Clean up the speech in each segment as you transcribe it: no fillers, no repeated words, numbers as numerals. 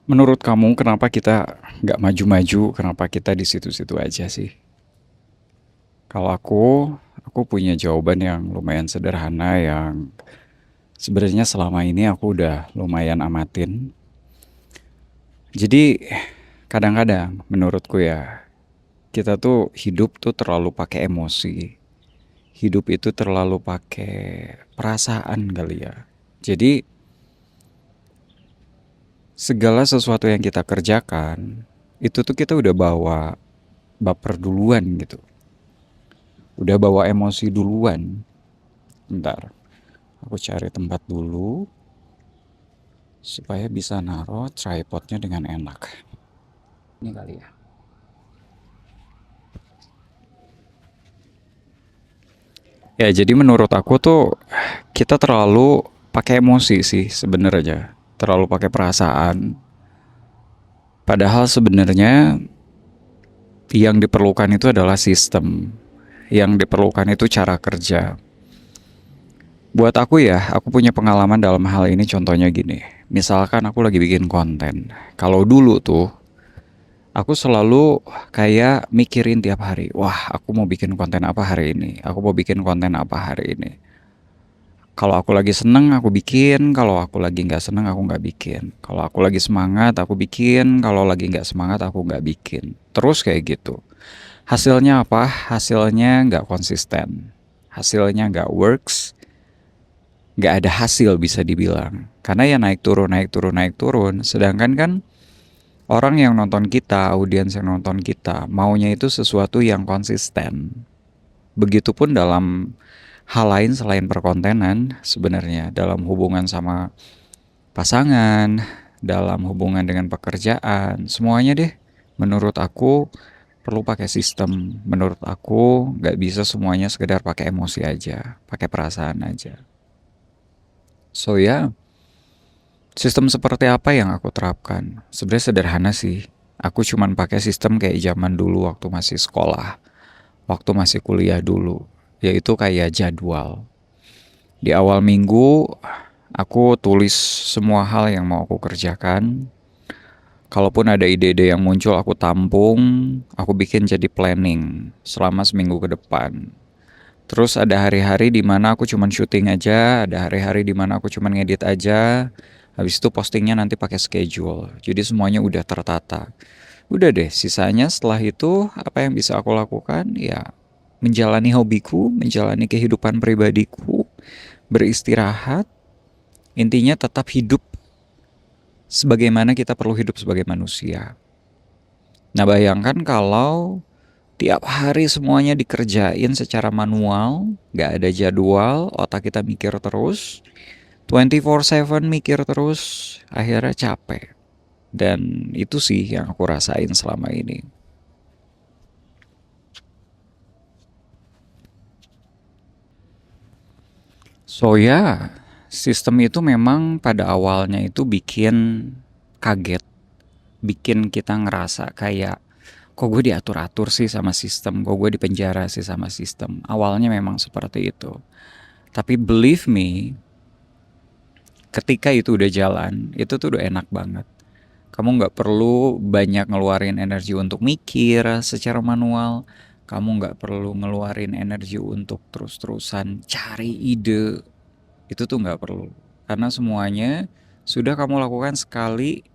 Menurut kamu kenapa kita nggak maju-maju? Kenapa kita di situ-situ aja sih? Kalau aku punya jawaban yang lumayan sederhana yang sebenarnya selama ini aku udah lumayan amatin. Jadi kadang-kadang menurutku ya, kita tuh hidup tuh terlalu pakai emosi. Hidup itu terlalu pakai perasaan kali ya. Jadi segala sesuatu yang kita kerjakan itu tuh kita udah bawa baper duluan gitu. Udah bawa emosi duluan. Bentar, aku cari tempat dulu supaya bisa naruh tripodnya dengan enak. Ini kali ya. Ya, jadi menurut aku tuh kita terlalu pakai emosi sih sebenarnya. Terlalu pakai perasaan. Padahal sebenarnya yang diperlukan itu adalah sistem. Yang diperlukan itu cara kerja. Buat aku ya, aku punya pengalaman dalam hal ini contohnya gini. Misalkan aku lagi bikin konten. Kalau dulu tuh aku selalu kayak mikirin tiap hari, wah aku mau bikin konten apa hari ini, aku mau bikin konten apa hari ini. Kalau aku lagi seneng aku bikin, kalau aku lagi nggak seneng aku nggak bikin. Kalau aku lagi semangat aku bikin, kalau lagi nggak semangat aku nggak bikin. Terus kayak gitu. Hasilnya apa? Hasilnya nggak konsisten. Hasilnya nggak works, nggak ada hasil bisa dibilang. Karena ya naik turun, naik turun, naik turun. Sedangkan kan orang yang nonton kita, audiens yang nonton kita, maunya itu sesuatu yang konsisten. Begitupun dalam hal lain selain perkontenan sebenarnya, dalam hubungan sama pasangan, dalam hubungan dengan pekerjaan, semuanya deh menurut aku perlu pakai sistem. Menurut aku nggak bisa semuanya sekedar pakai emosi aja, pakai perasaan aja. So ya, sistem seperti apa yang aku terapkan? Sebenarnya sederhana sih. Aku cuman pakai sistem kayak zaman dulu waktu masih sekolah, waktu masih kuliah dulu, yaitu kayak jadwal. Di awal minggu, aku tulis semua hal yang mau aku kerjakan. Kalaupun ada ide-ide yang muncul, aku tampung, aku bikin jadi planning selama seminggu ke depan. Terus ada hari-hari di mana aku cuman syuting aja, ada hari-hari di mana aku cuman ngedit aja. Habis itu postingnya nanti pakai schedule. Jadi semuanya udah tertata. Udah deh, sisanya setelah itu apa yang bisa aku lakukan? Ya menjalani hobiku, menjalani kehidupan pribadiku, beristirahat, intinya tetap hidup sebagaimana kita perlu hidup sebagai manusia. Nah, bayangkan kalau tiap hari semuanya dikerjain secara manual, gak ada jadwal, otak kita mikir terus, 24/7 mikir terus, akhirnya capek. Dan itu sih yang aku rasain selama ini. So ya, sistem itu memang pada awalnya itu bikin kaget, bikin kita ngerasa kayak kok gue diatur-atur sih sama sistem, kok gue dipenjara sih sama sistem. Awalnya memang seperti itu. Tapi believe me, ketika itu udah jalan, itu tuh udah enak banget. Kamu nggak perlu banyak ngeluarin energi untuk mikir secara manual. Kamu nggak perlu ngeluarin energi untuk terus-terusan cari ide. Itu tuh nggak perlu. Karena semuanya sudah kamu lakukan sekali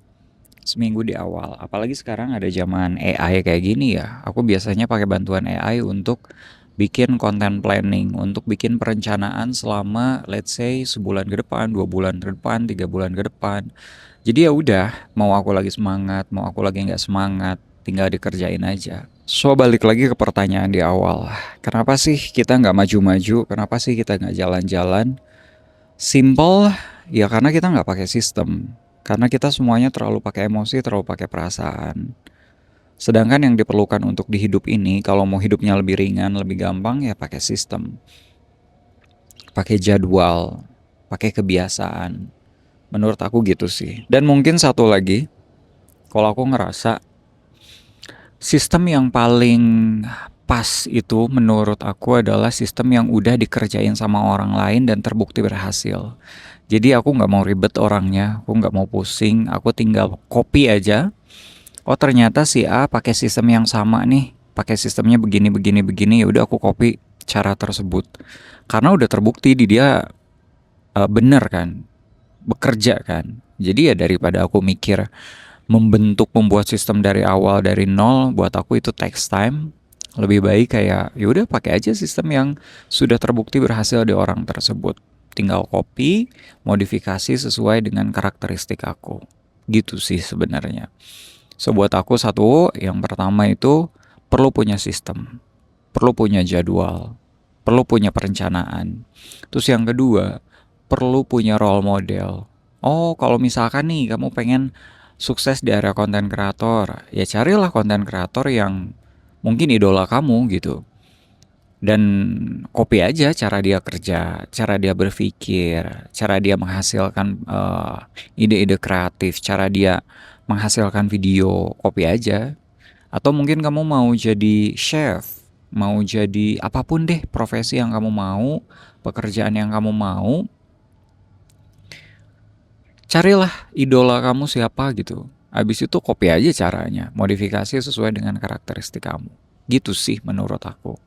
seminggu di awal. Apalagi sekarang ada zaman AI kayak gini ya. Aku biasanya pakai bantuan AI untuk bikin content planning, untuk bikin perencanaan selama let's say sebulan ke depan, 2 bulan ke depan, 3 bulan ke depan. Jadi ya udah, mau aku lagi semangat, mau aku lagi nggak semangat, tinggal dikerjain aja. So balik lagi ke pertanyaan di awal, kenapa sih kita nggak maju-maju? Kenapa sih kita nggak jalan-jalan? Simple, ya karena kita nggak pakai sistem. Karena kita semuanya terlalu pakai emosi, terlalu pakai perasaan. Sedangkan yang diperlukan untuk di hidup ini, kalau mau hidupnya lebih ringan, lebih gampang, ya pakai sistem. Pakai jadwal, pakai kebiasaan. Menurut aku gitu sih. Dan mungkin satu lagi, kalau aku ngerasa sistem yang paling pas itu menurut aku adalah sistem yang udah dikerjain sama orang lain dan terbukti berhasil. Jadi aku nggak mau ribet orangnya, aku nggak mau pusing, aku tinggal copy aja. Oh ternyata si A pakai sistem yang sama nih, pakai sistemnya begini begini begini, ya udah aku copy cara tersebut. Karena udah terbukti di dia bener kan, bekerja kan. Jadi ya daripada aku mikir membuat sistem dari awal dari nol, buat aku itu takes time. Lebih baik kayak ya udah pakai aja sistem yang sudah terbukti berhasil di orang tersebut. Tinggal copy, modifikasi sesuai dengan karakteristik aku. Gitu sih sebenarnya. So buat aku satu, yang pertama itu perlu punya sistem, perlu punya jadwal, perlu punya perencanaan. Terus yang kedua, perlu punya role model. Oh, kalau misalkan nih kamu pengen sukses di area konten kreator, ya carilah konten kreator yang mungkin idola kamu gitu. Dan copy aja cara dia kerja, cara dia berpikir, cara dia menghasilkan ide-ide kreatif, cara dia menghasilkan video, copy aja. Atau mungkin kamu mau jadi chef, mau jadi apapun deh profesi yang kamu mau, pekerjaan yang kamu mau, carilah idola kamu siapa gitu. Habis itu copy aja caranya, modifikasi sesuai dengan karakteristik kamu. Gitu sih menurut aku.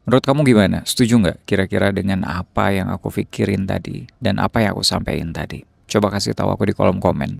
Menurut kamu gimana? Setuju nggak kira-kira dengan apa yang aku pikirin tadi dan apa yang aku sampaikan tadi? Coba kasih tahu aku di kolom komen.